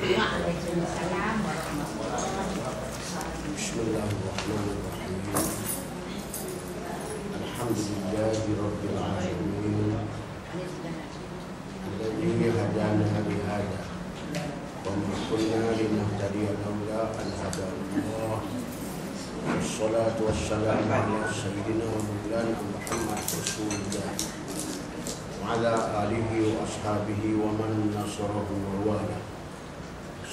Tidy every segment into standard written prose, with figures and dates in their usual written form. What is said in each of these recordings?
Waalaikumsalam warahmatullahi wabarakatuh. Bismillahirrahmanirrahim. Alhamdulillahirabbil alamin. Alladzi hadana li hada wa ma kunna linahtadiya laula an hadana. Wassalatu wassalamu ala sayyidina wa maulana Muhammad Rasulullah wa ala alihi wa ashabihi wa man nasarahu wa wala.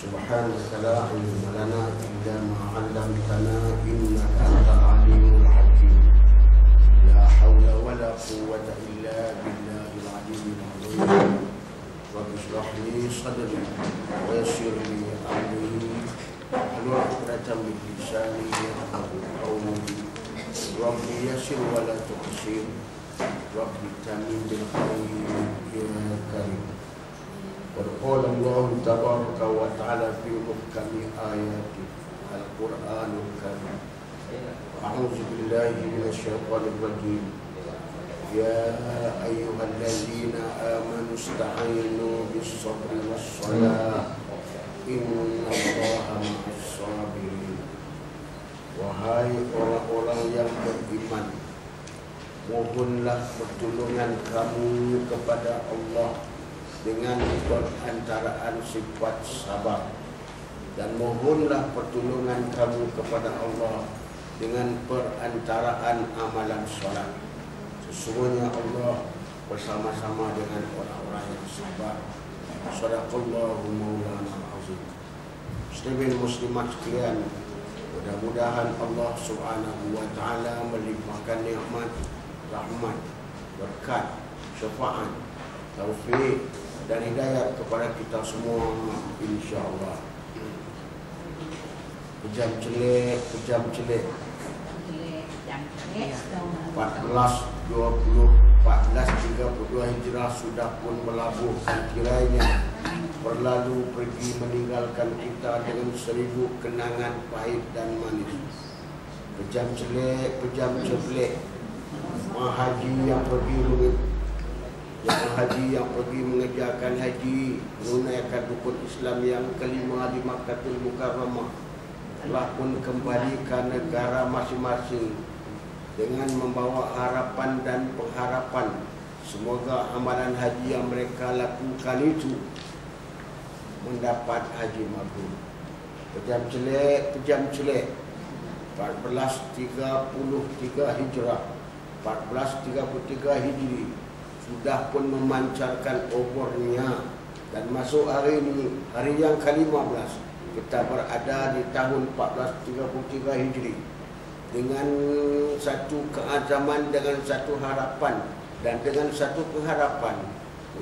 Subhanaka la ilma lana illa ma 'allamtana innaka antal alimul hakim. La haula wa la quwwata illa billahil aliyyil azim. Rabbi shrah li sadri wa yassir li amri wahlul 'uqdatam min lisani yafqahu qawli. Rabbi yassir wa la tu'sir. Rabbi tamim bil khair ya karim. Qala Allah tabaraka wa ta'ala fi muhkami ayati al-Qur'anul Karim. A'udzu billahi minasyaitonir rajim. Ya ayyuhalladzina amanu ista'inu bis-sabri was-salah. Innallaha ma'as-sabirin. Wahai orang-orang yang beriman, mohonlah pertolongan kamu kepada Allah dengan perantaraan sifat sabar, dan mohonlah pertolongan kamu kepada Allah dengan perantaraan amalan salat. Sesungguhnya Allah bersama-sama dengan orang-orang yang sabar. Shadaqallahu maulana al-azim. Muslimin muslimat sekalian, mudah-mudahan Allah Subhanahu wa taala melimpahkan nikmat, rahmat, berkat, syafaat, taufik dan hidayah kepada kita semua, insya-Allah. Pejam celik 14, 1432 Hijrah sudah pun melabuhkan tirainya, berlalu pergi meninggalkan kita dengan 1000 kenangan pahit dan manis. Pejam celik haji yang pergi yang pergi mengerjakan haji, menunaikan rukun Islam yang kelima di Makkahul Mukarramah, telah pun kembali ke negara masing-masing dengan membawa harapan dan pengharapan semoga amalan haji yang mereka lakukan itu mendapat haji mabrur. Pejam celik 1433 Hijrah, 1433 Hijri sudah pun memancarkan obornya, dan masuk hari ini, hari yang ke-15, kita berada di tahun 1433 Hijri dengan satu keazaman, dengan satu harapan dan dengan satu pengharapan.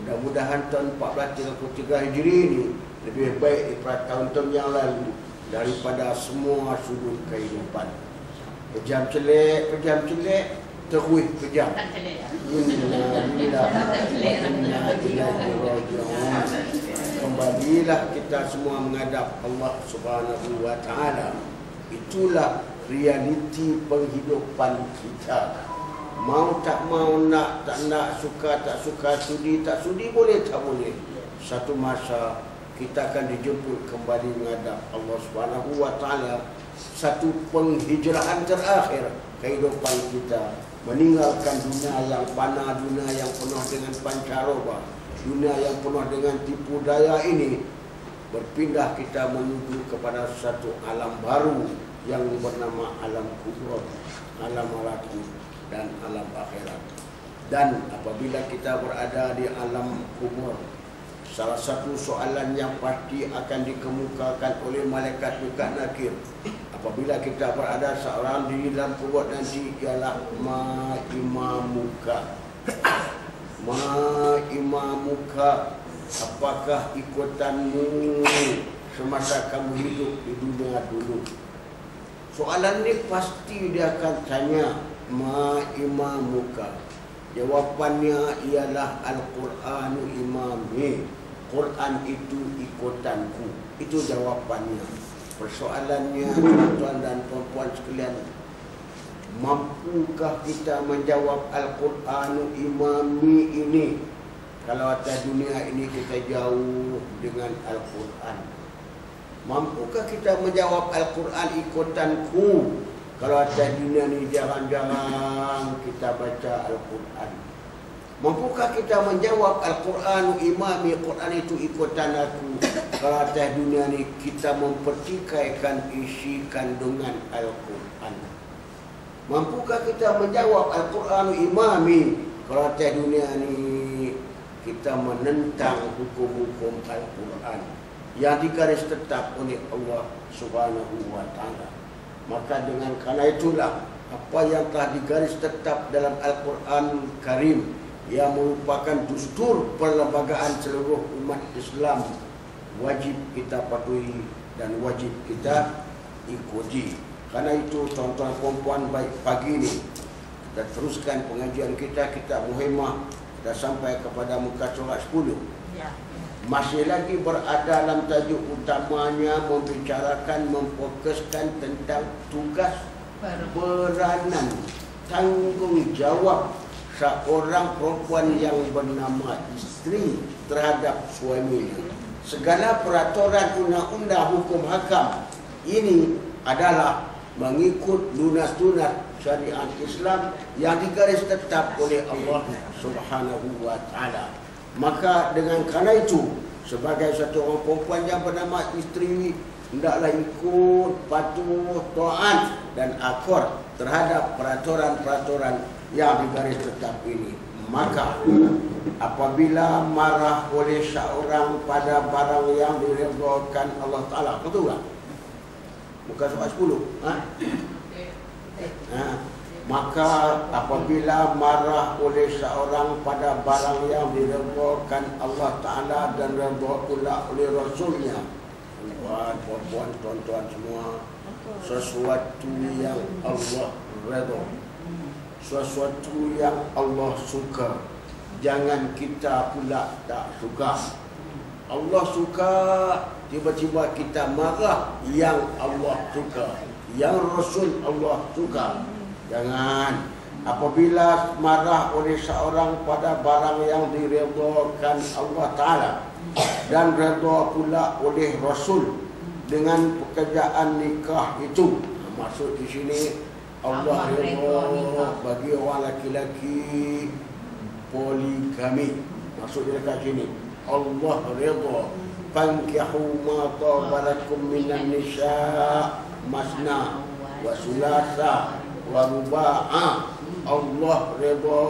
Mudah-mudahan tahun 1433 Hijri ini lebih baik daripada tahun-tahun yang lalu daripada semua sudut kehidupan. Pejam celik terus kejam. Kembalilah kita semua menghadap Allah Subhanahu wa taala. Itulah realiti penghidupan kita. Mau tak mau, nak tak nak, suka tak suka, sudi tak sudi, boleh tak boleh, satu masa kita akan dijemput kembali menghadap Allah Subhanahu wa taala. Satu penghijrahan terakhir kehidupan kita, meninggalkan dunia yang fana, dunia yang penuh dengan pancaroba, dunia yang penuh dengan tipu daya ini, berpindah kita menuju kepada satu alam baru yang bernama alam kubur, alam malakut dan alam akhirat. Dan apabila kita berada di alam kubur, salah satu soalan yang pasti akan dikemukakan oleh malaikat Munkar Nakir apabila kita berada seorang di dalam kubur nanti ialah ma imamuka, apakah ikutanmu semasa kamu hidup di dunia dulu. Soalan ini pasti dia akan tanya, ma imamuka. Jawapannya ialah Al-Qur'anu imami, Quran itu ikutanku. Itu jawapannya. Persoalannya, tuan dan puan sekalian, mampukah kita menjawab Al-Qur'anu imami ini? Kalau atas dunia ini kita jauh dengan Al-Quran, Mampukah kita menjawab Al-Quran ikutanku? Kalau atas dunia ni jarang-jarang kita baca Al-Quran. Mampukah kita menjawab Al-Quran imami, Quran itu ikutan aku? Kalau atas dunia ni kita mempertikaikan isi kandungan Al-Quran. Mampukah kita menjawab Al-Quran imami? Kalau atas dunia ni kita menentang hukum-hukum Al-Quran yang digaris tetap oleh Allah Subhanahu wa Ta'ala. Maka dengan kerana itulah apa yang telah digaris tetap dalam Al-Quran Karim yang merupakan dustur perlembagaan seluruh umat Islam wajib kita patuhi dan wajib kita ikuti. Karena itu tuan-tuan puan-puan, baik pagi ini kita teruskan pengajian kita, kitab Muhimah, kita sampai kepada muka surat 10. Ya. Masih lagi berada dalam tajuk utamanya membicarakan, memfokuskan tentang tugas peranan, tanggungjawab seorang perempuan yang bernama isteri terhadap suaminya. Segala peraturan undang-undang hukum hakam ini adalah mengikut lunas-lunas syariat Islam yang digaris tetap oleh Allah Subhanahu wa Ta'ala. Maka dengan kerana itu, sebagai satu orang perempuan yang bernama isteri, hendaklah ikut, patuh, taat dan akur terhadap peraturan-peraturan yang digaris tetap ini. Maka apabila marah oleh seorang pada barang yang diredhakan Allah Ta'ala, betul tak? Muka surat 10. Maka apabila marah oleh seorang pada barang yang diredhakan Allah Ta'ala dan redha pula oleh Rasulnya, puan-puan, tuan-tuan semua, sesuatu yang Allah redha, sesuatu yang Allah suka, jangan kita pula tak suka. Allah suka, tiba-tiba kita marah yang Allah suka, yang Rasul Allah suka. Jangan. Apabila marah oleh seorang pada barang yang diredhakan Allah Ta'ala dan redha pula oleh Rasul dengan pekerjaan nikah itu, maksud di sini Allah redha bagi orang laki-laki poligami. Maksud dia kat sini Allah redha fankihu ma tawalakum minan nisa masna wa sulasa wa ruba'a. Allah redha.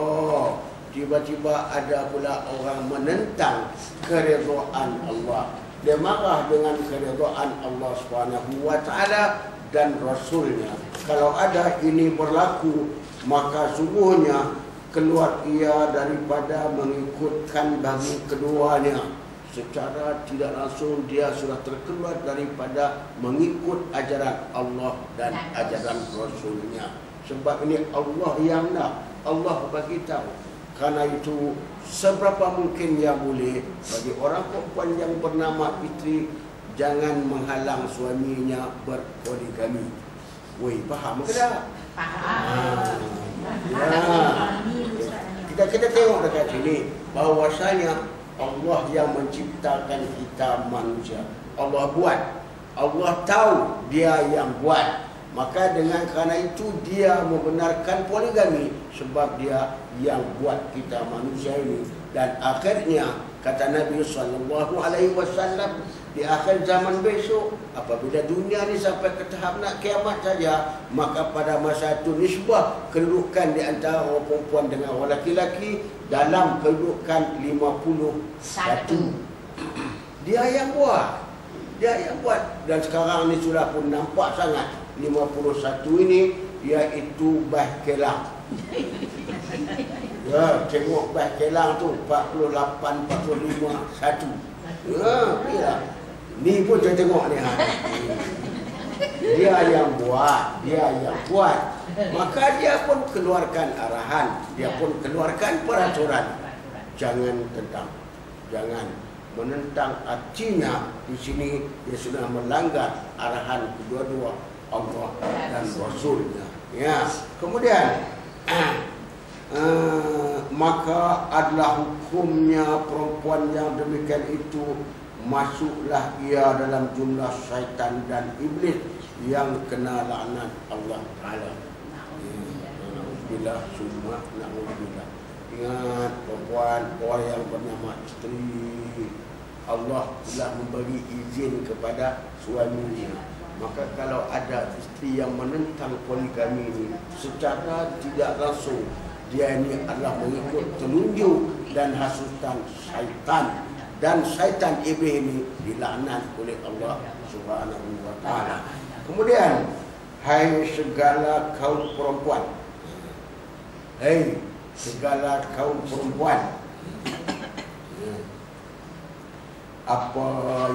Tiba-tiba ada pula orang menentang keredaan Allah. Dia marah dengan keredaan Allah Subhanahu wa Ta'ala dan Rasulnya. Kalau ada ini berlaku, maka sungguhnya keluar ia daripada mengikutkan bagi keduanya. Secara tidak langsung dia sudah terkeluar daripada mengikut ajaran Allah dan ajaran Rasulnya. Sebab ini Allah yang nak, Allah bagi tahu. Karena itu seberapa mungkin yang boleh bagi orang perempuan yang bernama isteri jangan menghalang suaminya berpoligami. Woi, faham ke tak? Faham. Kita tengok dekat sini bahawasanya Allah yang menciptakan kita manusia. Allah buat. Allah tahu dia yang buat. Maka dengan kerana itu dia membenarkan poligami sebab dia yang buat kita manusia ini. Dan akhirnya kata Nabi SAW, di akhir zaman besok apabila dunia ini sampai ke tahap nak kiamat saja, maka pada masa itu nisbah kedudukan di antara orang perempuan dengan orang laki-laki dalam kedudukan 51. Dia yang buat. Dia yang buat. Dan sekarang ni sudah pun nampak sangat 51 ini iaitu bah kelang. Ya, tengok bah kelang tu 48, 45, 1. Ya, ni pun saya tengok ni. Dia yang buat, dia yang buat. Maka dia pun keluarkan arahan, dia pun keluarkan peraturan. Jangan tentang, jangan menentang. Artinya di sini dia sudah melanggar arahan kedua-dua Allah dan Rasulnya. Ya, kemudian maka adalah hukumnya perempuan yang demikian itu masuklah ia dalam jumlah syaitan dan iblis yang kena laknat Allah Ta'ala. Na'udzubillah, summa na'udzubillah. Ingat perempuan, orang yang bernama isteri, Allah telah memberi izin kepada suaminya. Maka kalau ada isteri yang menentang poligami ini, secara tidak langsung dia ini adalah mengikut telunjuk dan hasutan syaitan, dan syaitan iblis ini dilaknat oleh Allah Subhanahu wa Ta'ala. Kemudian, hai segala kaum perempuan, hai segala kaum perempuan, apa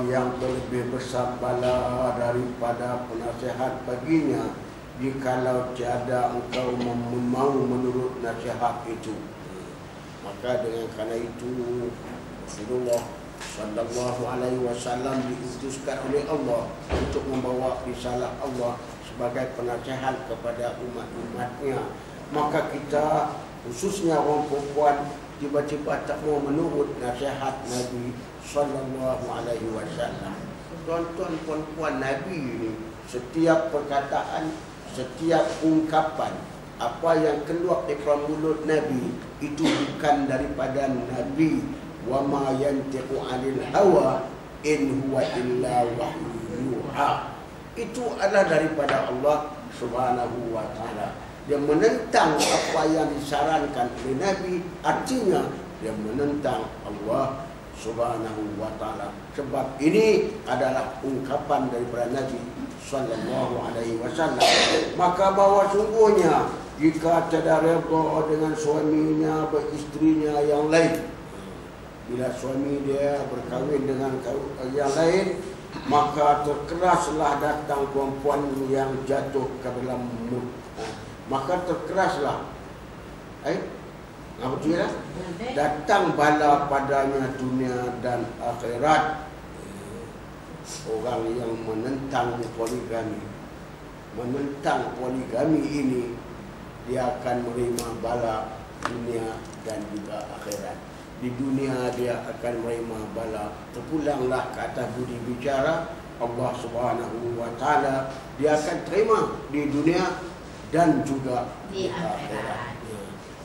yang lebih besar bala daripada penasihat baginya jikalau tiada engkau mau menurut nasihat itu. Maka dengan kerana itu Rasulullah sallallahu alaihi wasallam diutuskan oleh Allah untuk membawa risalah Allah sebagai penasihat kepada umat-umatnya. Maka kita khususnya orang perempuan tiba-tiba tak mau menurut nasihat Nabi sallallahu alaihi wasallam. Tuan-tuan puan-puan, Nabi ini setiap perkataan, setiap ungkapan, apa yang keluar daripada mulut Nabi itu bukan daripada Nabi. Wa ma yantiqu 'anil hawa in huwa illa wahyu yuha. Itu adalah daripada Allah Subhanahu wa Ta'ala. Dia menentang apa yang disarankan oleh Nabi, artinya dia menentang Allah Subhanahu wa Ta'ala. Sebab ini adalah ungkapan daripada Nabi sallallahu alaihi wasallam. Maka bahawa sungguhnya jika tidak redha dengan suaminya, beristrinya yang lain, bila suami dia berkahwin dengan yang lain, maka terkeraslah datang perempuan yang jatuh ke dalam maka terkeraslah apa dia? Datang bala padanya dunia dan akhirat. Orang yang menentang poligami, menentang poligami ini, dia akan menerima bala dunia dan juga akhirat. Di dunia dia akan menerima bala. Terpulanglah ke atas budi bicara Allah Subhanahu wa Ta'ala, dia akan terima di dunia dan juga di akhirat.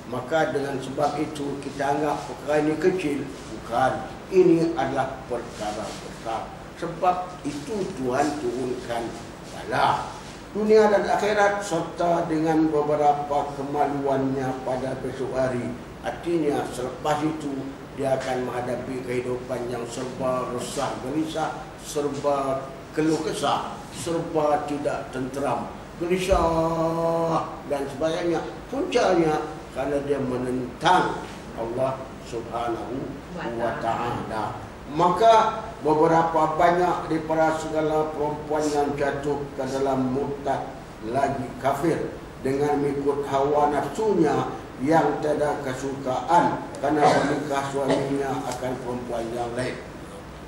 Maka dengan sebab itu kita anggap perkara ini kecil. Bukan, ini adalah perkara besar. Sebab itu Tuhan turunkan bala dunia dan akhirat serta dengan beberapa kemaluannya pada besok hari. Artinya selepas itu dia akan menghadapi kehidupan yang serba resah gelisah, serba keluh kesah, serba tidak tenteram, gelisah dan sebagainya. Puncanya karena dia menentang Allah Subhanahu wa Ta'ala. Maka beberapa banyak daripada segala perempuan yang jatuh ke dalam murtad lagi kafir dengan mengikut hawa nafsunya yang tiada kesukaan kerana menikah suaminya akan perempuan yang lain.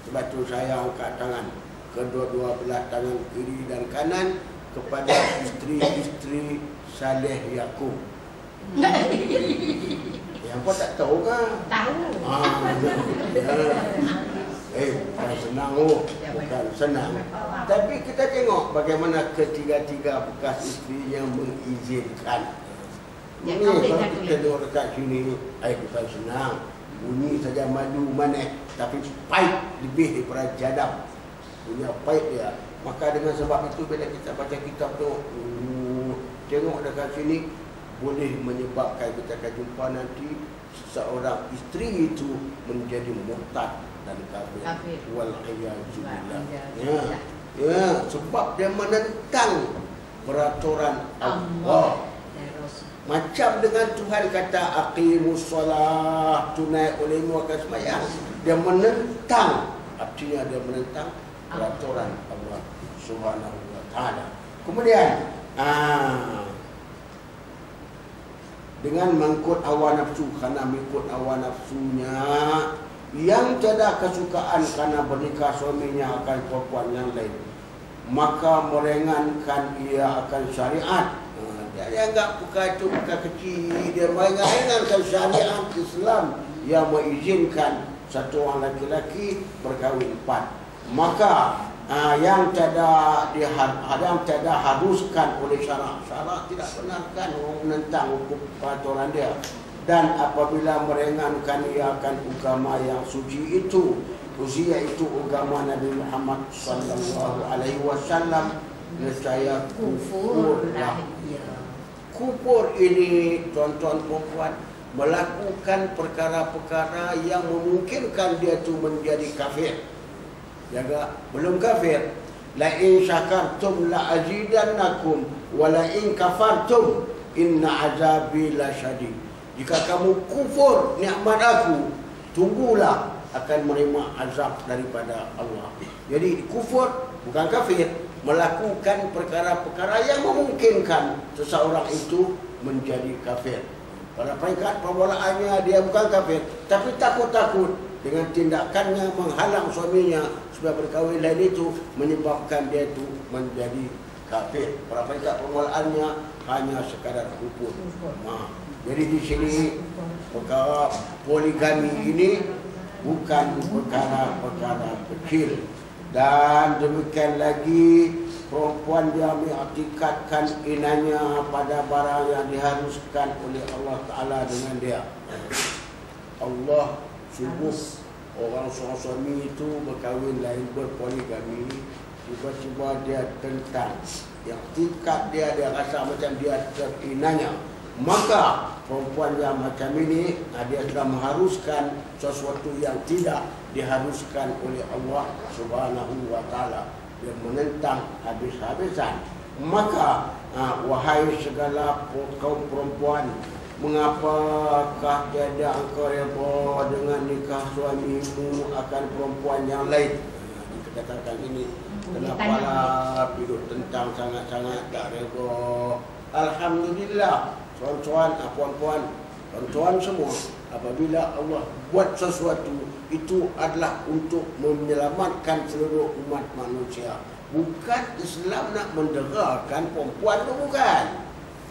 Sebab itu saya angkat tangan, kedua-dua belah tangan kiri dan kanan kepada isteri-isteri Saleh Yaqub. Yang kau tak tahu kan? Tahu. Bukan senang, bukan senang. Tapi kita tengok bagaimana ketiga-tiga bekas isterinya mengizinkan. Ini kalau kita duduk dekat sini, bukan senang. Bunyi saja madu manis, tapi pahit lebih daripada jadab. Punya pahit dia. Maka dengan sebab itu bila kita baca kitab tu, tengok dekat sini, boleh menyebabkan kita akan jumpa nanti seorang isteri itu menjadi murtad dan kafir. Wal-iyadzubillah. Ya, sebab dia menentang peraturan Allah. Macam dengan Tuhan kata aqimus solah, tunai olehmu akan sembahyang. Dia menentang, artinya dia menentang peraturan Allah Subhanahu wa Ta'ala. Kemudian dengan mengikut hawa nafsu, kerana mengikut hawa nafsunya yang tiada kesukaan kerana bernikah suaminya akan perempuan yang lain, maka meringankan ia akan syariat. Dia anggap perkara itu perkara kecil. Dia meringankan syariat Islam yang mengizinkan satu orang laki-laki berkahwin 4. Maka yang tiada haruskan oleh syarak tidak benarkan orang menentang hukum peraturan dia. Dan apabila meringankan ia akan agama yang suci itu, yaitu agama Nabi Muhammad sallallahu alaihi wasallam, nescaya kufurlah. Kufur ini, tuan-tuan puan-puan, melakukan perkara-perkara yang memungkinkan dia tu menjadi kafir. Jaga, belum kafir. La in syakartum la azidannakum wa la in kafartum inna azabi lasyadid. Jika kamu kufur nikmat aku, tunggulah akan menerima azab daripada Allah. Jadi kufur bukan kafir, melakukan perkara-perkara yang memungkinkan seseorang itu menjadi kafir. Pada peringkat permulaannya dia bukan kafir, tapi takut-takut dengan tindakannya menghalang suaminya supaya berkahwin lain itu menyebabkan dia itu menjadi kafir. Pada peringkat permulaannya hanya sekadar kufur. Jadi di sini perkara poligami ini bukan perkara-perkara kecil. Dan demikian lagi, perempuan dia mengiktikadkan inanya pada barang yang diharuskan oleh Allah Ta'ala dengan dia. Allah suruh orang suami itu berkahwin lain, berpoligami, tiba-tiba dia tentang yang tingkat dia rasa macam dia terinanya. Maka perempuan yang macam ini dia sudah mengharuskan sesuatu yang tidak diharuskan oleh Allah Subhanahu wa Ta'ala. Dia menentang habis-habisan. Maka wahai segala kaum perempuan, mengapakah tiada engkau reda dengan nikah suamimu akan perempuan yang lain? Dikatakan ini, kenapalah hidup tentang sangat-sangat tak reda? Alhamdulillah, tuan-tuan, puan-puan, tuan-tuan semua, apabila Allah buat sesuatu, itu adalah untuk menyelamatkan seluruh umat manusia. Bukan Islam nak menderakan perempuan itu, bukan.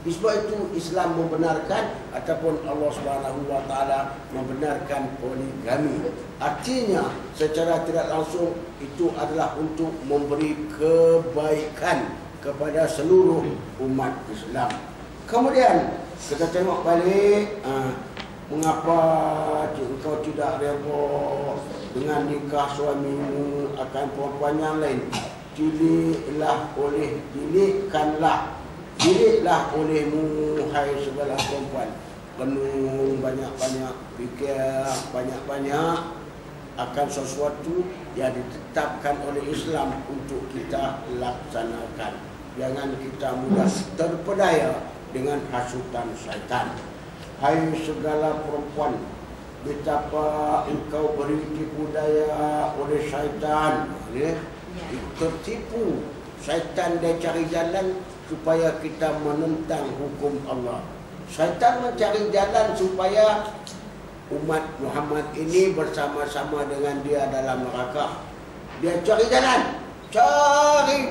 Sebab itu Islam membenarkan ataupun Allah Subhanahu wa Ta'ala membenarkan poligami. Artinya secara tidak langsung itu adalah untuk memberi kebaikan kepada seluruh umat Islam. Kemudian kita tengok balik, mengapa engkau tidak reda dengan nikah suamimu akan perempuan yang lain? Dilihatlah olehmu, hai segala perempuan. Penuh banyak-banyak fikir, banyak-banyak akan sesuatu yang ditetapkan oleh Islam untuk kita laksanakan. Jangan kita mudah terpedaya dengan hasutan syaitan. Hai segala perempuan, betapa engkau beri tipu daya oleh syaitan. Tertipu. Syaitan dia cari jalan supaya kita menentang hukum Allah. Syaitan mencari jalan supaya umat Muhammad ini bersama-sama dengan dia dalam neraka. Dia cari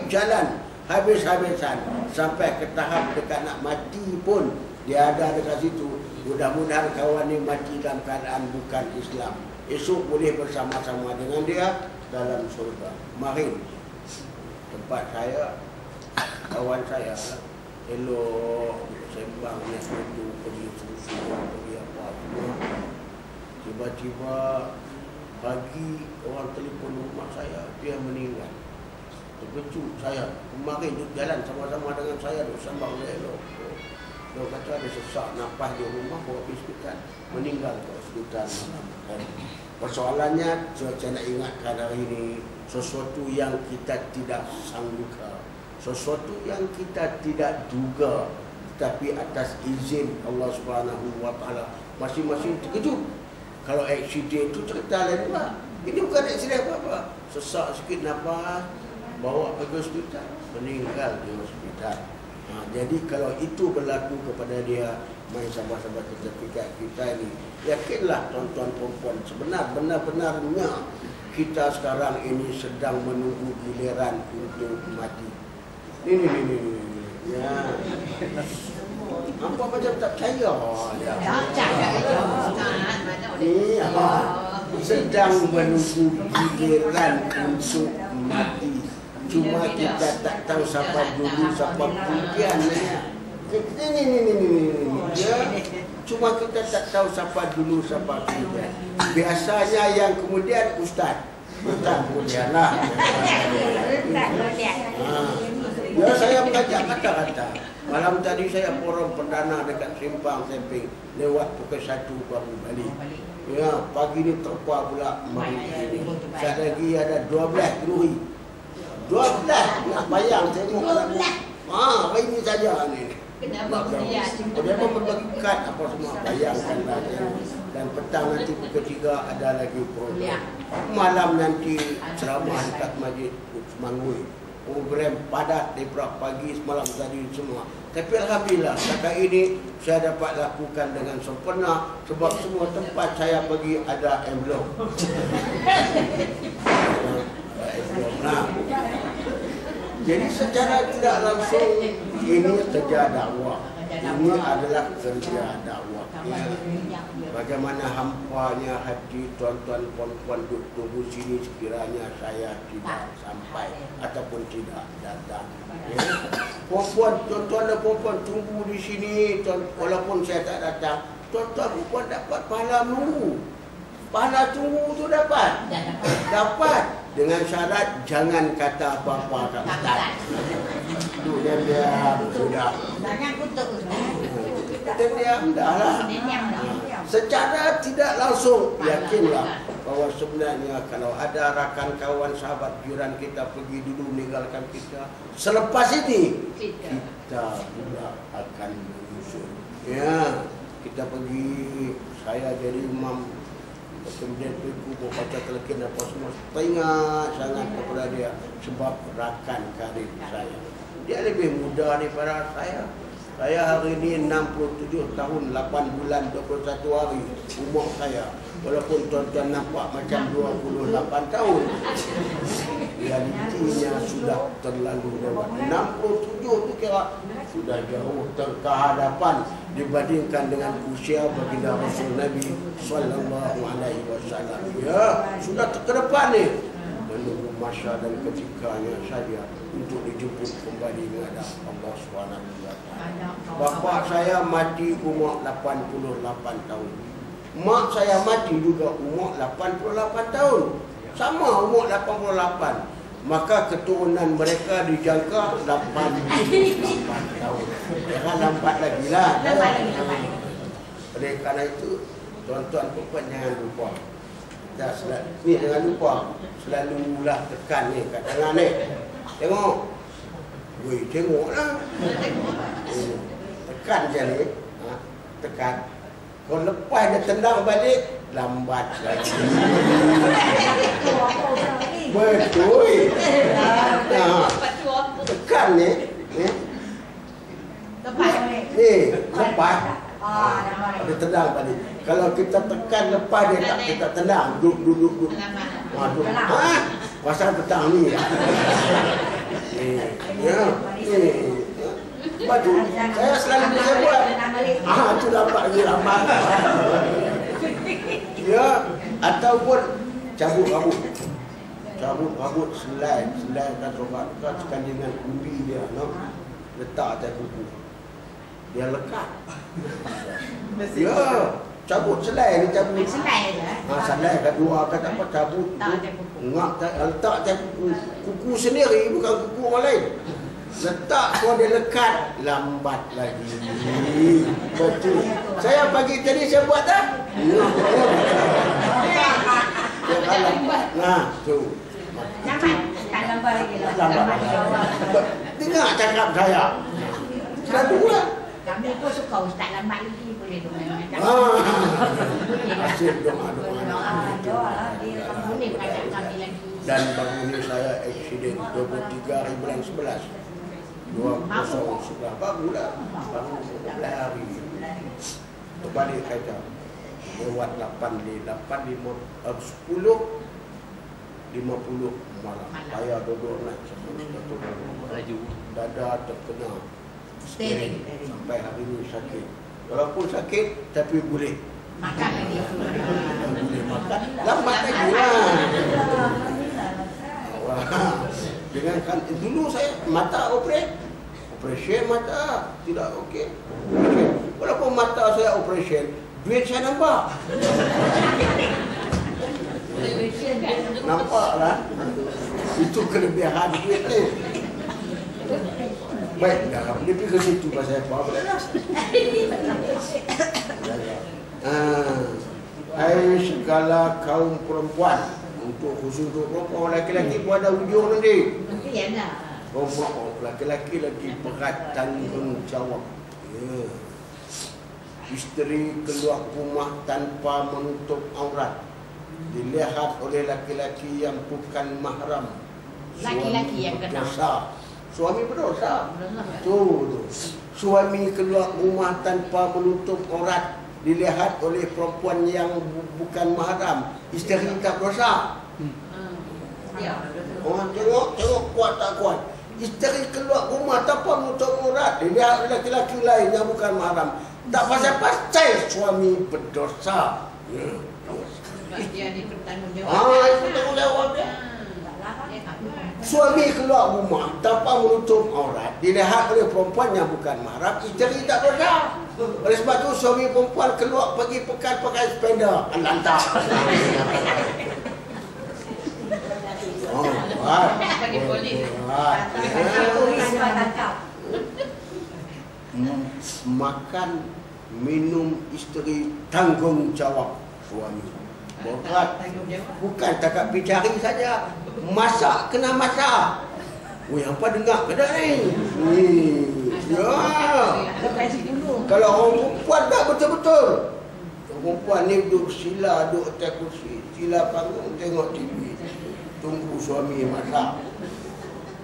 jalan habis-habisan sampai ke tahap dekat nak mati pun dia ada dekat situ. Mudah-mudahan kawan ini mati dalam keadaan bukan Islam. Esok boleh bersama-sama dengan dia dalam surga. Mari tempat saya, kawan saya elok sembang naik motor pergi susu, pergi apa semua. Tiba-tiba pagi orang telefon rumah saya, dia meninggal. Terkejut saya. Kemarin duduk jalan sama-sama dengan saya, duduk sembang elok. Dia kata ada sesak nafas di rumah, bawa pergi hospital, meninggal ke hospital malam. Persoalannya, saya nak ingatkan hari ini, sesuatu yang kita tidak sangka, sesuatu yang kita tidak duga, tapi atas izin Allah Subhanahu wa Ta'ala, masing-masing terkejut. Kalau aksiden itu cerita lain pula. Ini bukan aksiden apa-apa. Sesak sikit nafas, bawa pergi hospital, meninggal di hospital. Jadi kalau itu berlaku kepada dia, mari sahabat-sahabat kita ini, yakinlah tuan-tuan perempuan, benar-benarnya kita sekarang ini sedang menunggu giliran untuk mati. Ini. Ya. Apa macam tak percaya? Tak percaya. Ni apa? sedang menunggu giliran untuk mati. Cuma kita tak tahu siapa dulu, siapa kemudian. Ini. Ya. Cuma kita tak tahu siapa dulu, siapa kemudian. Biasanya yang kemudian Ustaz kemudian lah. Ya, saya mengajak kata-kata. Malam tadi saya forum perdana dekat Simpang Semping, lewat pukul 1 baru balik. Ya, pagi ni terpa pula maghrib ini. Saya lagi ada 12 kenduri. 12 nak bayang tengok anak. Ini saja ni. Kenapa dia? Dia pun berbagi kad apa semua, bayangkanlah. Dan petang nanti pukul 3 ada lagi program. Malam nanti ceramah dekat Masjid Usmanwi. Program padat daripada pagi semalam tadi semua. Tapi alhamdulillah setakat ini saya dapat lakukan dengan sempurna sebab semua tempat saya pergi ada envelope. Nah, jadi secara tidak langsung ini kerja dakwah. Ini adalah kerja dakwah. Ya. Bagaimana hampanya hati tuan-tuan puan-puan duk tunggu sini sekiranya saya tidak sampai ataupun tidak datang. Ya. Puan-puan, tuan-tuan dan puan-puan tunggu di sini walaupun saya tak datang. Tuan-tuan puan dapat pahala menunggu. Pahala tunggu tu dapat. Dapat dengan syarat jangan kata apa-apa kat Ustaz. Tu dia sudah. Jangan kutuk. Diam dah lah. Secara tidak langsung yakinlah bahawa sebenarnya kalau ada rakan kawan sahabat jiran kita pergi dulu meninggalkan kita, selepas ini kita pula akan menyusul. Ya, kita pergi, saya jadi imam, kemudian pergi baca telkin apa semua, teringat sangat kepada dia sebab rakan karib saya. Dia lebih muda daripada saya. Saya hari ini 67 tahun, 8 bulan, 21 hari umur saya. Walaupun tuan-tuan nampak macam 28 tahun. Realitinya sudah terlalu lewat. 67 itu kira sudah jauh terkehadapan dibandingkan dengan usia baginda Rasul Nabi sallallahu alaihi wasallam. Ya, sudah terkedepan ni. Menunggu masa dan ketikanya saja untuk dijemput kembali menghadap Allah SWT. Bapa saya mati umur 88 tahun. Mak saya mati juga umur 88 tahun. Sama umur 88. Maka keturunan mereka dijangka 88 tahun. Jangan lambat lagi lah. Oleh kerana itu, tuan-tuan puan jangan lupa. Ni jangan lupa. Selalulah tekan ni kat tangan ni. Tengok. Weh, tengoklah. Tekan je ni. Tekan. Kalau lepas dia tendang balik, lambat lagi. Betul. Tekan ni. Lepas. Dia tendang balik. Kalau kita tekan lepas dia tak kita tendang. Duduk. Pasal petang ni. Ya. Baju. Saya selalu bisa buat. Itu dapat lagi lambat. Ya. Ataupun cabut rambut. Cabut rambut selai kat sobat tekan dengan undi dia, no? Letak atas kuku. Dia lekat. Ya, cabut selai ni cabut. Selai je. Selai kat dua kat apa cabut. Ngak letak atas kuku sendiri bukan kuku orang lain. Letak kau dia lekat, lambat lagi. Betul. Saya pagi tadi saya buat dah. Nah, tu. Tak lambat lagi lah. Dengar cakap saya. Selalu lah. Kami pun suka Ustaz lambat lagi boleh dengar. Asyik doa. Boleh mengajak kami lagi. Dan baru ini saya aksiden 23 hari bulan 11. 2011 barulah. Baru 11 hari. Terbalik kereta. Lewat 10:50 malam. Saya duduk naik laju. Dada terkena steering. Sampai hari ini sakit. Walaupun sakit tapi boleh. Makan lagi. Boleh makan. Lambat lagi lah. Wah, dengan kan dulu saya mata operasi mata tidak okey. Walaupun mata saya operasi, duit saya nambah. Nampaklah. Itu kelebihan duit ni. Baik, dah lebih ke situ pasal apa boleh dah. Hai segala kaum perempuan, untuk khusus untuk perempuan, laki-laki pun ada hujung nanti. Mungkin ya nak. Perempuan, laki-laki lagi berat tanggungjawab. Ya. Isteri keluar rumah tanpa menutup aurat dilihat oleh laki-laki yang bukan mahram. Laki-laki yang kena. Suami berdosa. Tu. Suami keluar rumah tanpa menutup aurat dilihat oleh perempuan yang bukan mahram. Isteri tak berdosa. Ya. Orang tengok kuat tak kuat. Isteri keluar rumah tanpa menutup aurat dilihat oleh laki-laki lain yang bukan mahram. Tak pasal-pasal suami berdosa. Dia ni bertanggungjawab. Itu tanggungjawab dia. Suami keluar rumah tanpa menutup aurat dilihat oleh perempuan yang bukan mahram, isteri tak berdosa. Oleh sebab tu suami perempuan keluar pergi pekan pakai sepeda lantak. Bagi polis. Makan minum isteri tanggungjawab suami. Berat. Bukan takat pergi cari saja. Masak kena masak. Weh, apa dengar ke dah ni? Ya. Kalau orang perempuan tak betul-betul. Orang perempuan ni duduk sila, duduk atas kursi, sila panggung tengok TV. Tunggu suami masak.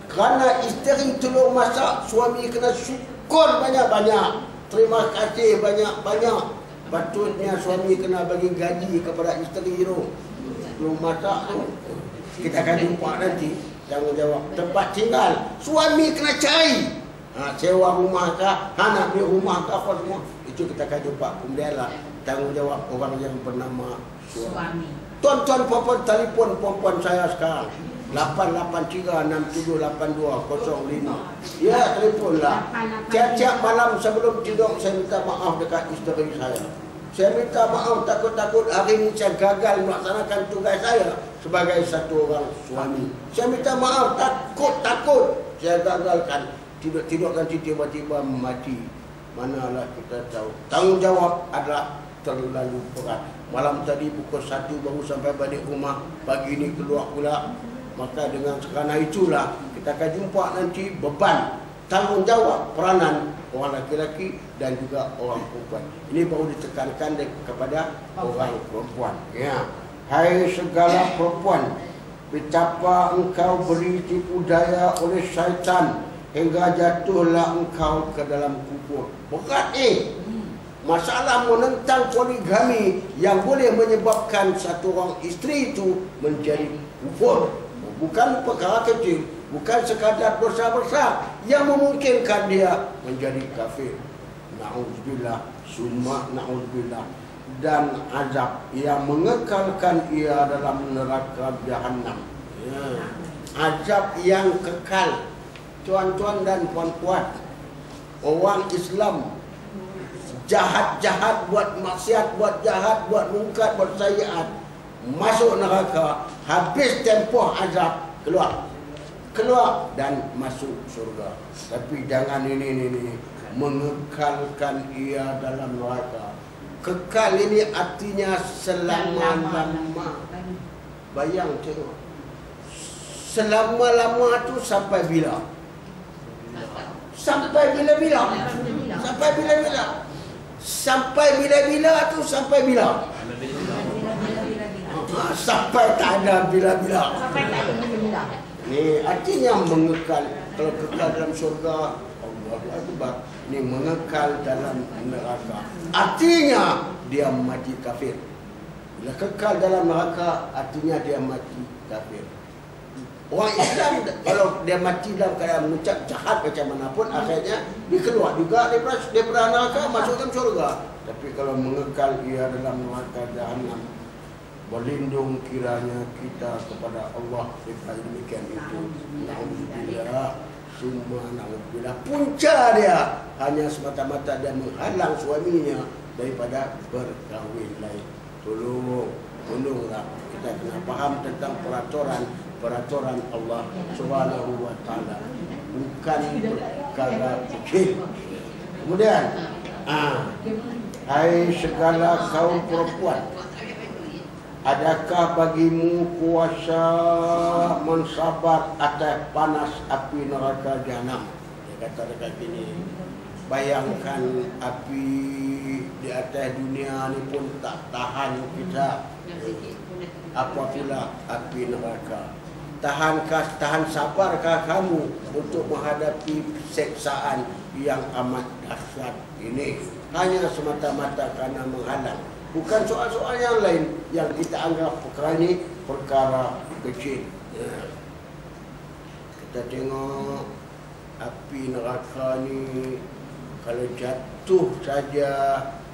Kerana isteri tolong masak, suami kena syukur banyak-banyak. Terima kasih banyak-banyak. Patutnya suami kena bagi gaji kepada isteri tu. Belum masak tu. Kita akan jumpa nanti. Tanggungjawab tempat tinggal. Suami kena cari. Sewa rumah kah, nak beli rumah kah, apa semua. Itu kita akan jumpa. Kemudian lah tanggungjawab orang yang bernama suami. Tuan-tuan puan-puan telefon perempuan saya sekarang. 883678205. Ya, telefonlah. Tiap-tiap malam sebelum tidur saya minta maaf dekat isteri saya. Saya minta maaf takut-takut hari ini saya gagal melaksanakan tugas saya sebagai satu orang suami. Saya minta maaf takut saya gagalkan. Tidur-tidur nanti tiba-tiba mati. Manalah kita tahu. Tanggungjawab adalah terlalu berat. Malam tadi pukul 1 baru sampai balik rumah. Pagi ini keluar pula. Maka dengan kerana itulah kita akan jumpa nanti beban tanggungjawab peranan orang laki-laki dan juga orang perempuan. Ini baru ditekankan kepada orang perempuan. Ya. Hai segala perempuan, betapa engkau beri tipu daya oleh syaitan hingga jatuhlah engkau ke dalam kubur. Berat masalah menentang poligami yang boleh menyebabkan satu orang isteri itu menjadi kufur. Bukan perkara kecil, bukan sekadar dosa besar yang memungkinkan dia menjadi kafir. Na'udzubillah, summa na'udzubillah. Dan azab yang mengekalkan ia dalam neraka Jahannam. Ya. Azab yang kekal. Tuan-tuan dan puan-puan, orang Islam jahat-jahat, buat maksiat, buat jahat, buat mungkar, buat sayiat, masuk neraka, habis tempoh azab, keluar dan masuk surga. Tapi jangan ini mengekalkan ia dalam neraka. Kekal ini artinya selama-lama. Bayang tengok, selama-lama tu sampai bila? Sampai bila-bila? Sampai bila-bila? Sampai bila-bila tu sampai bila? Sampai tak ada bila-bila. Sampai tak ada bila-bila. Ni artinya mengekal. Kalau kekal dalam surga, Allah Akbar. Ni mengekal dalam neraka. Artinya dia mati kafir. Bila kekal dalam neraka, artinya dia mati kafir. Orang Islam kalau dia mati dalam keadaan mengucap jahat macam mana pun, akhirnya dia keluar juga daripada neraka, masuk dalam surga. Tapi kalau mengekal ia dalam neraka jahanam, berlindung kiranya kita kepada Allah daripada demikian itu. Alhamdulillah, semua alhamdulillah. Punca dia hanya semata-mata dia menghalang suaminya daripada berkahwin lain. Tolonglah kita kena faham tentang peraturan Allah Subhanahu wa taala, bukan perkara kecil. Kemudian hai segala kaum perempuan, adakah bagimu kuasa mensabar atas panas api neraka jahanam? Dia kata dekat sini, bayangkan api di atas dunia ni pun tak tahan kita, apabila api neraka. Tahan sabarkah kamu untuk menghadapi seksaan yang amat dahsyat ini? Hanya semata-mata kerana menghalang, bukan soal-soal yang lain yang kita anggap perkara ini perkara kecil. Kita tengok api neraka ni, kalau jatuh saja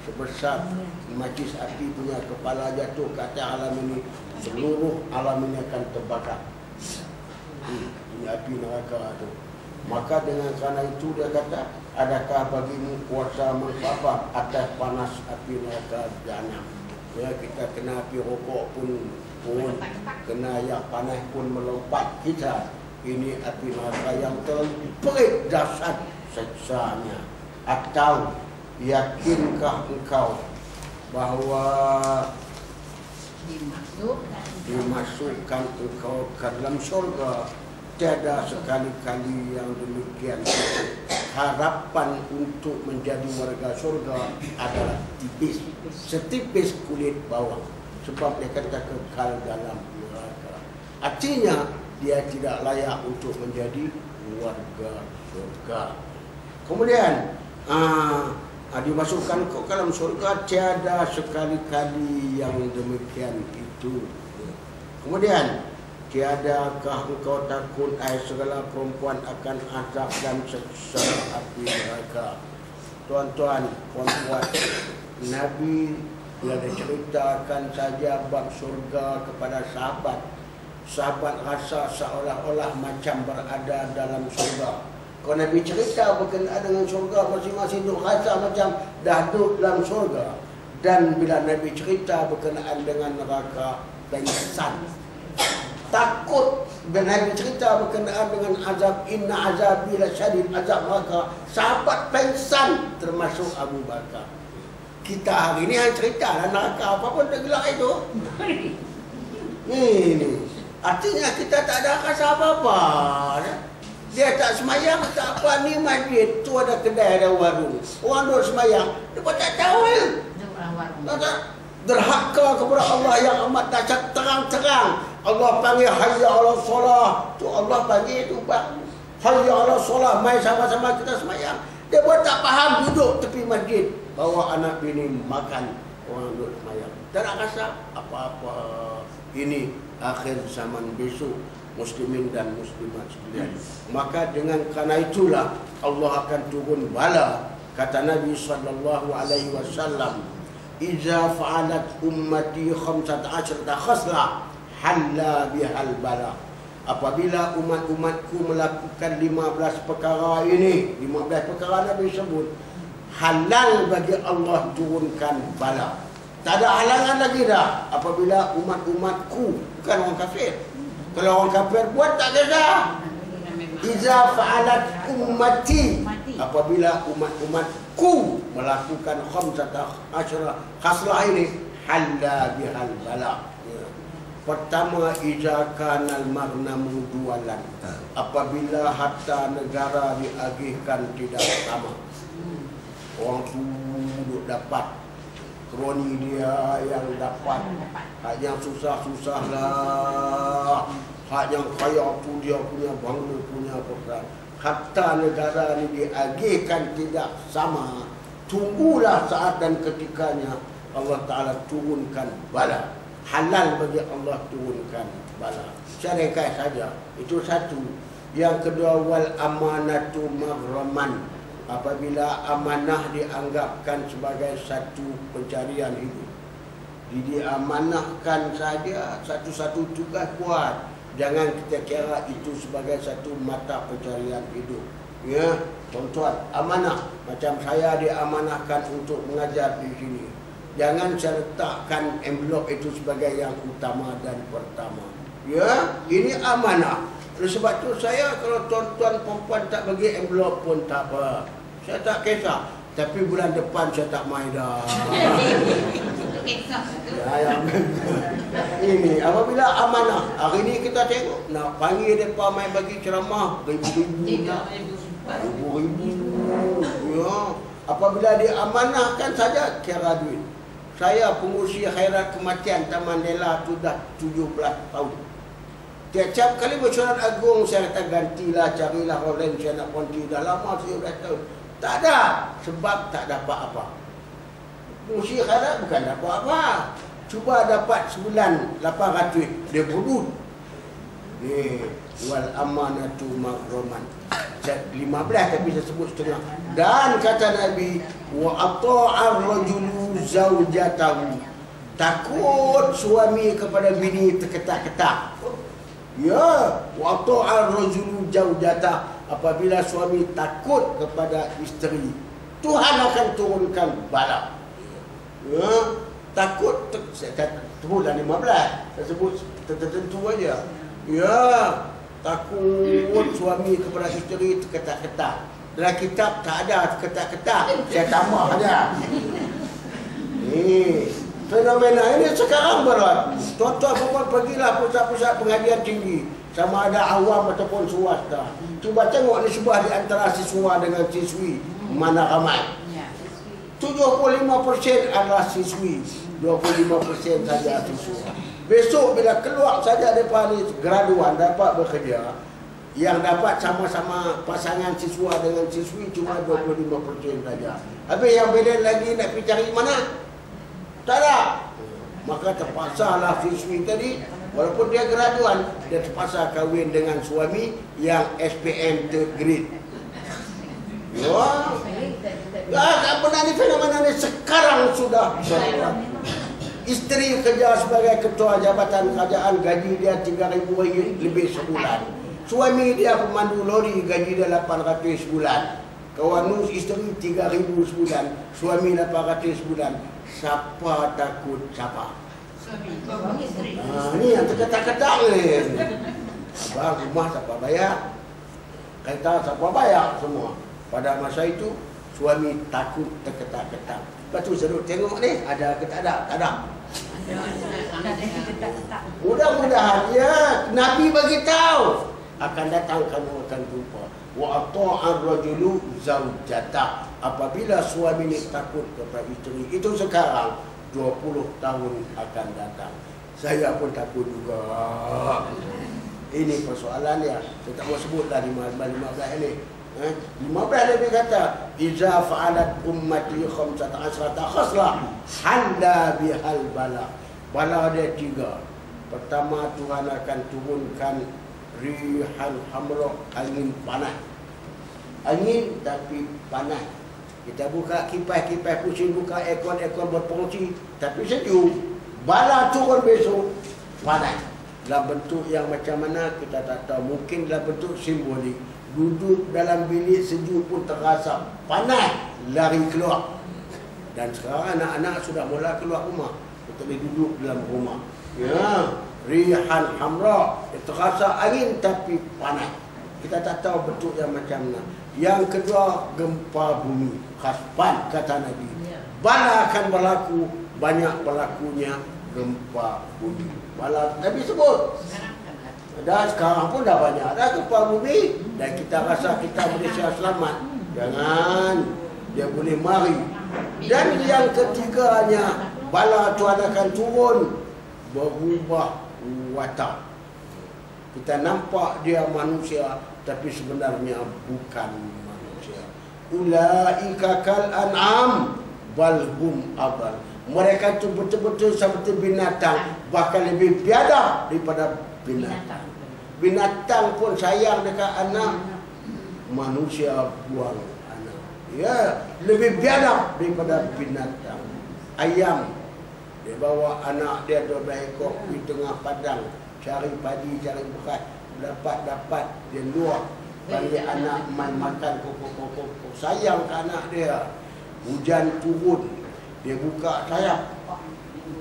sebesar majlis api punya kepala jatuh ke atas alam ini, seluruh alam ini akan terbakar. Ini api neraka tu. Maka dengan kerana itu dia kata, adakah bagimu kuasa mensabar atas panas api neraka jahanam? Ya, kita kena api rokok pun kena yang panas pun melompat kita. Ini api neraka yang terlalu perit dahsyat seksanya. Atau yakinkah engkau bahawa dimasukkan engkau ke dalam syurga? Tiada sekali-kali yang demikian. Harapan untuk menjadi warga syurga adalah tipis, setipis kulit bawang. Sebab dia kata kekal dalam neraka. Artinya dia tidak layak untuk menjadi warga syurga. Kemudian dimasukkan ke dalam syurga, tiada sekali-kali yang demikian itu. Kemudian, tiadakah engkau takut segala perempuan akan azab dan seksa api neraka? Tuan-tuan, puan-puan, Nabi dia ceritakan saja bab surga kepada sahabat. Sahabat rasa seolah-olah macam berada dalam surga. Kalau Nabi cerita berkenaan dengan surga, masing-masing duk rasa macam dah duduk dalam surga. Dan bila Nabi cerita berkenaan dengan neraka, pengsan. Takut bila Nabi cerita berkenaan dengan azab, inna azabi lasyadid, azab neraka, sahabat pengsan termasuk Abu Bakar. Kita hari ni yang cerita lah neraka, apa pun tak gelak itu. Ini artinya kita tak ada rasa apa-apa. Dia tak semayang, tak apa, ni masjid tu ada kedai, ada warung. Orang duduk semayang, dia pun tak tahu ya. Derhaka kepada Allah yang amat dahsyat, terang-terang. Allah panggil hayya ala solah. Tu Allah panggil tu Pak. Hayya ala solah, mai sama-sama kita semayang. Dia pun tak faham, duduk tepi masjid, bawa anak bini makan, orang duduk semayang. Tak nak rasa apa-apa. Ini akhir zaman besok, muslimin dan muslimat sekalian. Maka dengan kerana itulah Allah akan turun bala. Kata Nabi SAW, "Iza fa'alat ummati 15 khaslah halla bihal bala." Apabila umat-umatku melakukan 15 perkara ini, 15 perkara Nabi sebut, halal bagi Allah turunkan bala. Tak ada halangan lagi dah apabila umat-umatku, bukan orang kafir. Kalau orang kafir buat tak ada. Iza fa'alat ummati, apabila umat-umatku melakukan 15 khaslah ini, halla bihal bala. Pertama, iza kanal magnamu dualan, apabila harta negara diagihkan tidak sama. Orang tu duduk dapat, kroni dia yang dapat. Hak yang susah-susah lah, hak yang kaya tu dia punya bangga, punya perkara. Harta negara ni diagihkan tidak sama. Tunggulah saat dan ketikanya Allah Ta'ala turunkan bala. Halal bagi Allah turunkan bala. Syarikat saja. Itu satu. Yang kedua, wal amanatu maghraman, apabila amanah dianggapkan sebagai satu pencarian hidup, diamanahkan saja satu-satu tugas buat. Jangan kita kira itu sebagai satu mata pencarian hidup. Ya, tuan-tuan, amanah. Macam saya diamanahkan untuk mengajar di sini. Jangan saya letakkan envelope itu sebagai yang utama dan pertama. Ya, ini amanah. Oleh sebab tu saya, kalau tuan-tuan perempuan tak bagi envelope pun tak apa. Saya tak kisah. Tapi bulan depan saya tak main dah. Ya, ini apabila amanah. Hari ni kita tengok nak panggil mereka main bagi ceramah ribu-ribu. Ya, apabila diamanahkan saja kira duit. Saya pengurusi khairat kematian Taman Mandela sudah 17 tahun. Tiap-tiap kali mesyuarat agung saya kata gantilah, carilah orang lain, saya nak konti. Dah lama 17 tahun. Tak ada, sebab tak dapat apa. Pengurusi khairat bukan dapat apa. Cuba dapat sebulan 800, dia berbut. Ni wal amanatu maghraman. 15 tapi saya sebut setengah. Dan kata Nabi, wa ata'ar rajulu zaujatahu. Takut suami kepada bini terketak-ketak. Ya, wa ata'ar rajulu zaujatahu. Apabila suami takut kepada isteri, Tuhan akan turunkan bala. Ya, takut sebutlah 15. Saya sebut tertentu aja. Ya, takut suami kepada isteri terketak-ketak. Dalam kitab tak ada terketak-ketak. Saya tambah aja. Ni fenomena ini sekarang berat. Tuan-tuan perempuan pergilah pusat-pusat pengajian tinggi, sama ada awam ataupun swasta. Cuba tengok ni sebuah di antara siswa dengan siswi mana ramai. 75% adalah siswi, 25% saja siswa. Besok bila keluar saja depan ni graduan dapat bekerja, yang dapat sama-sama pasangan siswa dengan siswi cuma 25% saja. Habis yang beda lagi nak pergi cari mana? Tak ada. Maka terpaksalah siswi tadi, walaupun dia graduan, dia terpaksa kahwin dengan suami yang SPM third grade. Ya, tak pernah ni fenomena ni sekarang sudah berlaku. Isteri kerja sebagai ketua jabatan kerajaan, gaji dia RM3,000 lebih sebulan. Suami dia pemandu lori, gaji dia 800 sebulan. Kawan isteri 3,000 sebulan, suami 800 sebulan. Siapa takut siapa? Suami isteri. Ni yang terketak-ketak ni. Abang rumah siapa bayar? Kereta siapa bayar semua. Pada masa itu suami takut terketak-ketak. Lepas tu saya tengok ni ada ke tak ada? Tak ada. Mudah-mudahan ya Nabi bagi tahu akan datang kamu akan jumpa. Wa ata'ar rajulu zaujata. Apabila suami ni takut kepada isteri, itu sekarang 20 tahun akan datang. Saya pun takut juga. Ini persoalannya. Saya tak mau sebutlah 15 ini. 15 Nabi kata, iza fa'alat ummati 15 khaslah halla bihal bala. Bala dia 3. Pertama, Tuhan akan turunkan rihan hamra, angin panas. Angin tapi panas. Kita buka kipas pusing, buka aircon berfungsi tapi sejuk. Bala turun besok panas. Dalam bentuk yang macam mana kita tak tahu. Mungkin dalam bentuk simbolik. Duduk dalam bilik sejuk pun terasa panas, lari keluar. Dan sekarang anak-anak sudah mula keluar rumah, kita boleh duduk dalam rumah. Ya, rihan hamra, terasa angin tapi panas. Kita tak tahu bentuk yang macam mana. Yang kedua, gempa bumi. Khaspan kata Nabi. Bala akan berlaku, banyak berlakunya gempa bumi. Bala Nabi sebut. Dan sekarang pun dah banyak dah gempa bumi. Dan kita rasa kita Malaysia selamat. Jangan. Dia boleh mari. Dan yang ketiganya, bala Tuhan akan turun, berubah watak. Kita nampak dia manusia, tapi sebenarnya bukan manusia. Ulaika kal an'am bal hum adall. Mereka itu betul-betul seperti binatang, bahkan lebih biadab daripada binatang. Binatang pun sayang dekat anak, manusia buang anak. Ya, lebih biadab daripada binatang. Ayam, dia bawa anak dia 12 ekor di tengah padang, cari padi, cari beras, dapat dia luar, bagi anak main makan pokok-pokok. Sayang ke anak dia. Hujan turun, dia buka sayap,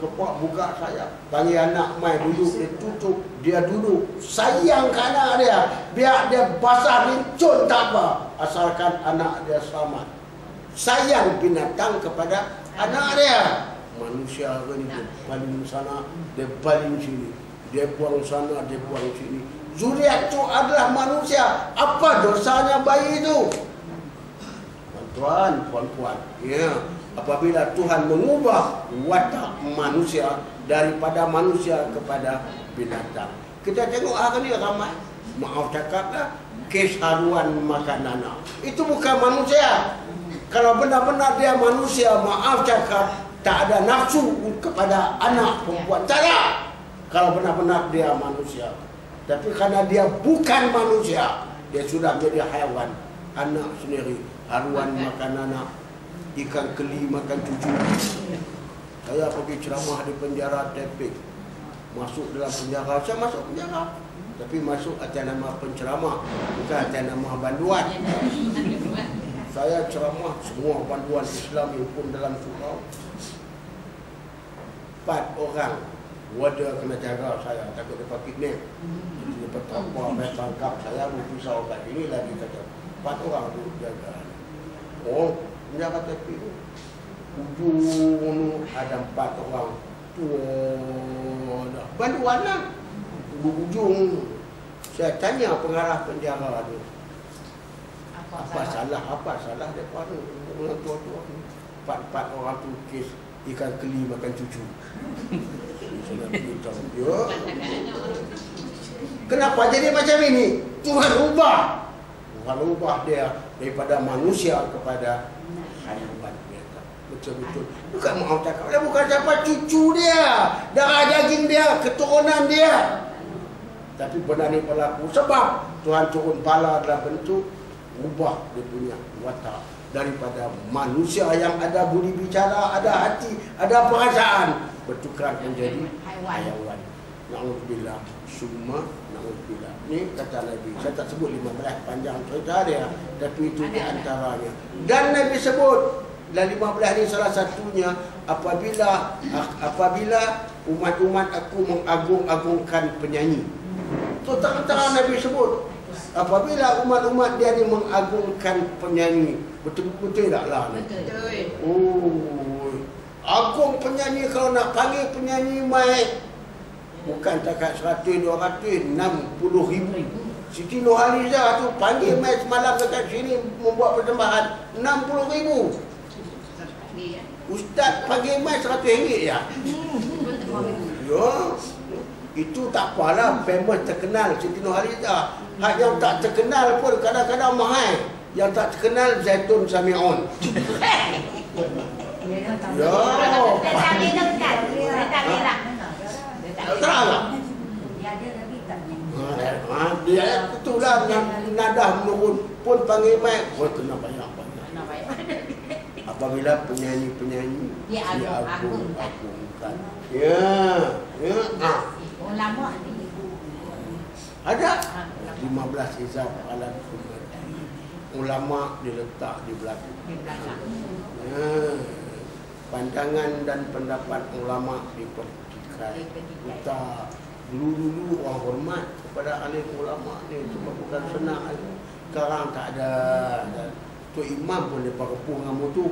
kepak buka sayap, panggil anak main duduk, dia tutup, dia duduk. Sayang ke anak dia, biar dia basah rincun tak apa, asalkan anak dia selamat. Sayang binatang kepada anak dia. Manusia ni dia baling sana, dia baling sini, dia buang sana, dia buang sini. Zuriat itu adalah manusia. Apa dosanya bayi itu? Tuan, puan-puan, ya, apabila Tuhan mengubah watak manusia daripada manusia kepada binatang. Kita tengok hari ni ramai, maaf cakaplah, kes haruan makan anak. Itu bukan manusia. Kalau benar-benar dia manusia, maaf cakap, tak ada nafsu kepada anak perempuan. Tak ada. Kalau benar-benar dia manusia. Tapi kerana dia bukan manusia, dia sudah menjadi haiwan. Anak sendiri, haruan makan anak, ikan keli makan cucu. Saya pergi ceramah di penjara Tepik. Masuk dalam penjara, saya masuk penjara. Tapi masuk atas nama penceramah, bukan atas nama banduan. Saya ceramah semua banduan Islam yang pun dalam surau. 4 orang wadah kena jaga saya, takut dia pakai name. Dia bertambah, saya tangkap saya, berpisau kat sini lagi kata 4 orang tu jaga. Oh, penjara Tepik tu ujung ada 4 orang tua dah. Banduan lah. Ujung saya tanya pengarah penjara tu, apa salah depa tu, orang tua-tua tu. 4 orang tu kes ikan keli makan cucu. Saya beritahu dia, kenapa jadi macam ini? Tuhan ubah dia daripada manusia kepada haiwan. Betul-betul. Bukan mau cakap, bukan siapa cucu dia, darah daging dia, keturunan dia. Tapi benar ni berlaku sebab Tuhan turun bala dalam bentuk ubah dia punya watak daripada manusia yang ada budi bicara, ada hati, ada perasaan, bertukar menjadi haiwan. Na'udzubillah, summa na'udzubillah. Ini kata Nabi. Saya tak sebut 15 panjang cerita dia, tapi itu di antaranya. Dan Nabi sebut, dan 15 ini salah satunya, apabila umat-umat aku mengagung-agungkan penyanyi. Itu terang-terang Nabi sebut. Apabila umat-umat dia ni mengagungkan penyanyi. Betul-betul taklah ni? Betul. Oh, agung penyanyi. Kalau nak panggil penyanyi mai, bukan takat 100, 200, 60,000. Siti Nurhalizah tu panggil mai semalam dekat sini membuat persembahan 60,000. Ustaz panggil mai RM100 ya. Ya. Itu tak apalah, famous terkenal Siti Nurhalizah. Hak yang tak terkenal pun kadang-kadang mahal. Yang tak terkenal Zaitun Sami'un. Ya. Terang tak? Dia itulah nadah menurun pun panggil mai. Oh, kena banyak-banyak. Apabila penyanyi-penyanyi diagung-agungkan. Ya. Ulama ada 15 hizab alam umat. Ulama diletak di belakang. Ya. Pandangan dan pendapat ulama diperhatikan. Kita dulu orang hormat kepada alim ulama ni, cuma bukan senang. Sekarang tak ada. Tu imam pun dia pakai dengan tu.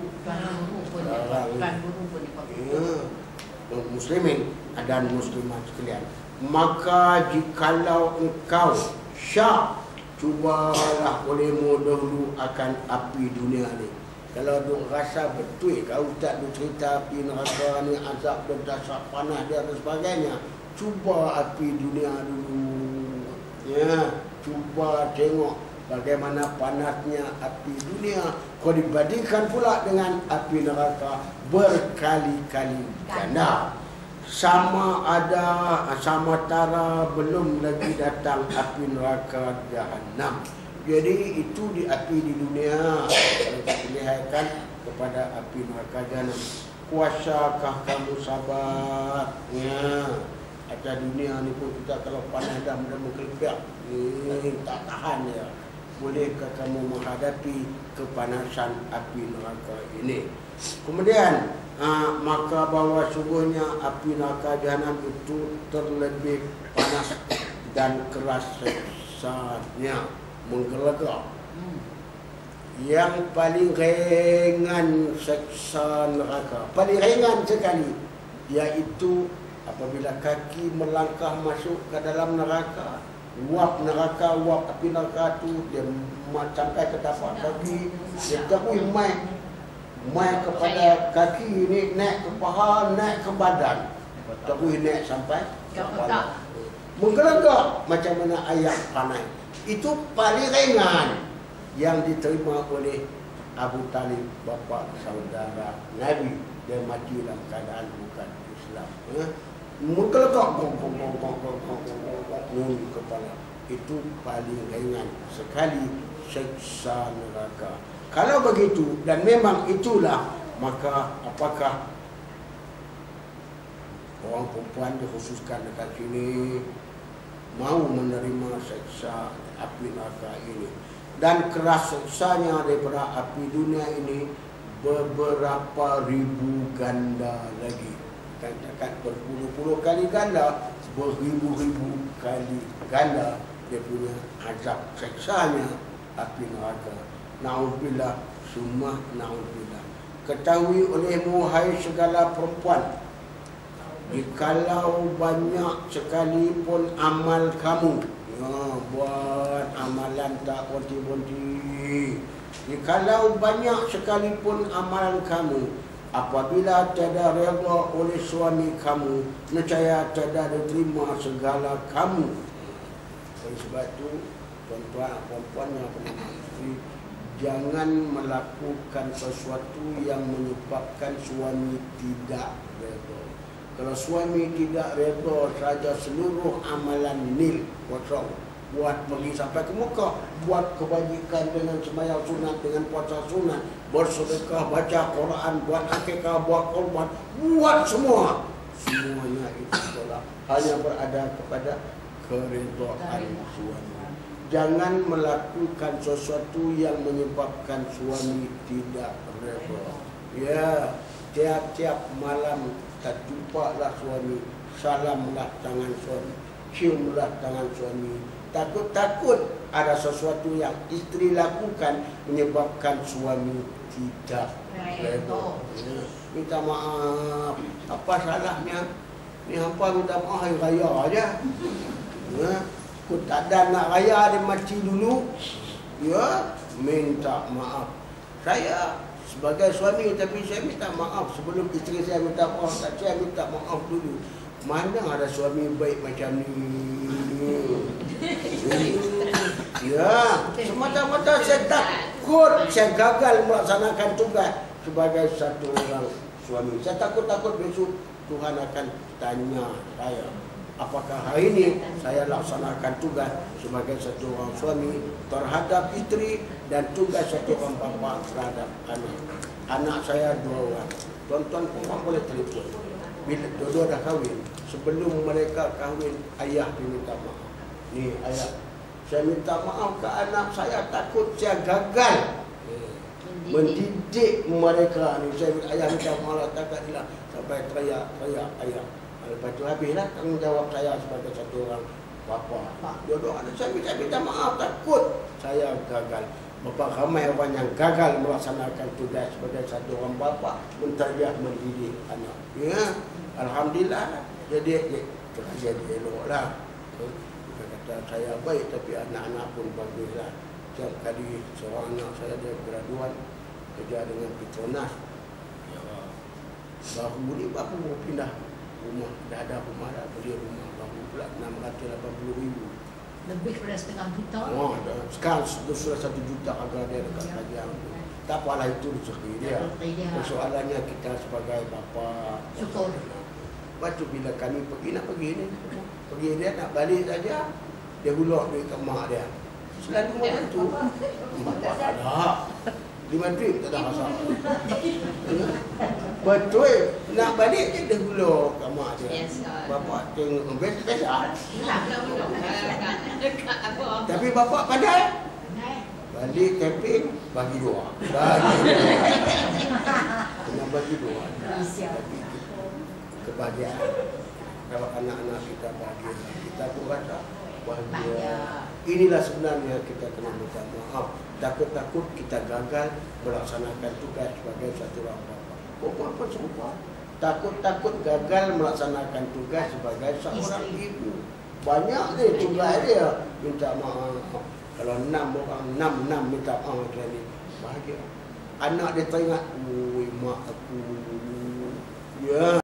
Muslimin dan muslimat sekalian. Maka jikalau engkau syak, cubalah olehmu dahulu akan api dunia ni. Kalau duk rasa betul kau tak duk cerita api neraka ni, azab dan dahsyat panas dia dan sebagainya, cuba api dunia dulu. Ya, cuba tengok bagaimana panasnya api dunia. Kau dibandingkan pula dengan api neraka berkali-kali ganda. Sama tara belum lagi datang api neraka Jahannam. Jadi itu di api di dunia. Mereka dilihatkan kepada api neraka jahanam. Kuasakah kamu sabar? Ya. Atas dunia ni pun kita kalau panas dah mengkelebiak, tak tahan ya. Bolehkah kamu menghadapi kepanasan api neraka ini? Kemudian maka bahwa sungguhnya api neraka jahanam itu terlebih panas dan keras seksanya, menggelegak. Yang paling ringan seksa neraka, paling ringan sekali, iaitu apabila kaki melangkah masuk ke dalam neraka, uap neraka, uap api neraka tu dia sampai ke tapak kaki, dia terus mai kepada kaki ni, naik ke paha, naik ke badan, terus naik sampai ke kepala, menggelegak macam mana ayam panas. Itu paling ringan yang diterima oleh Abu Talib, bapa saudara Nabi. Dia mati dalam keadaan bukan Islam. Menggelegak kepala. Itu paling ringan sekali seksa neraka. Kalau begitu dan memang itulah, maka apakah orang perempuan dikhususkan dekat sini mau menerima seksa api neraka ini? Dan keras seksanya daripada api dunia ini beberapa ribu ganda lagi. Katakan berpuluh-puluh kali ganda, beribu-ribu kali ganda dia punya azab seksanya api neraka. Na'udzubillah, summa na'udzubillah. Ketahui olehmu hai segala perempuan, jikalau banyak sekalipun amal kamu, buat amalan tak bonti-bonti, jikalau banyak sekalipun amalan kamu, apabila tiada redha oleh suami kamu, nescaya tiada diterima segala kamu. Oleh sebab itu, tuan-tuan perempuan yang bernama isteri, jangan melakukan sesuatu yang menyebabkan suami tidak redha. Kalau suami tidak redha saja, seluruh amalan nil kosong. Buat pergi sampai ke Mekah, buat kebajikan dengan sembahyang sunat, dengan puasa sunat, bersedekah, baca Quran, buat akikah, buat korban, buat semua. Semuanya itu adalah hanya berada kepada keredaan suami. Jangan melakukan sesuatu yang menyebabkan suami tidak redha. Ya, tiap-tiap malam tak jumpalah suami, salamlah tangan suami, ciumlah tangan suami. Takut-takut ada sesuatu yang isteri lakukan menyebabkan suami tidak redha. Minta maaf, apa salahnya? Ni hampa minta maaf hari raya aja. Aku tak ada nak raya, dia mati dulu. Ya, minta maaf. Saya sebagai suami, tapi saya minta maaf sebelum isteri saya minta maaf. Saya minta maaf dulu. Mana ada suami baik macam ni? Ya, semata-mata saya takut saya gagal melaksanakan tugas sebagai satu orang suami. Saya takut-takut besok Tuhan akan tanya saya, apakah hari ini saya laksanakan tugas sebagai satu orang suami terhadap isteri dan tugas satu orang bapa terhadap anak. Anak saya 2 orang. Tuan-tuan perempuan boleh telefon. Bila dua-dua dah kahwin, sebelum mereka kahwin, ayah diminta maaf. Ni ayah, saya minta maaf ke anak saya, takut saya gagal mendidik mereka ni. Saya ayah minta maaf, takutlah sampai teriak ayah. Lepas tu habislah tanggungjawab saya sebagai satu orang bapa. Dua-dua anak saya minta maaf, takut saya gagal. Berapa ramai orang yang gagal melaksanakan tugas sebagai satu orang bapa, mentarbiyah, mendidik anak. Ya, alhamdulillah. Jadi eloklah. Dia kata saya baik, tapi anak-anak pun baguslah. Setiap kali seorang anak saya dia graduan kerja dengan Petronas. Baru pindah rumah, dah ada rumah dah, beli rumah baru pula 680,000. Lebih daripada setengah juta. Oh, sekarang sudah 1 juta harga dia dekat kajian. Tak apalah, itu rezeki dia. Persoalannya kita sebagai bapa syukur. Lepas tu bila kami pergi, nak pergi ni, pergi dia nak balik saja, dia hulur duit ke mak dia. Selalu macam tu. Bapak tak ada. Di Madrid tak ada masalah. Betul. Nak balik je dah gula kat mak dia. Yes, Bapak tengok best-best lah. tak belum dekat apa. Tapi bapak pandai. Balik camping, bagi doa. Kena bagi doa. Bagi kebahagiaan. Kalau anak-anak kita bahagia, kita pun rasa bahagia. Inilah sebenarnya kita kena minta maaf. Takut-takut kita gagal melaksanakan tugas sebagai satu orang bapa. Perempuan pun serupa. Takut-takut gagal melaksanakan tugas sebagai seorang ibu. Banyak dia tugas dia minta maaf. Kalau 6 orang, 6 minta maaf macam ni. Bahagia. Anak dia teringat, oi mak aku. Ya.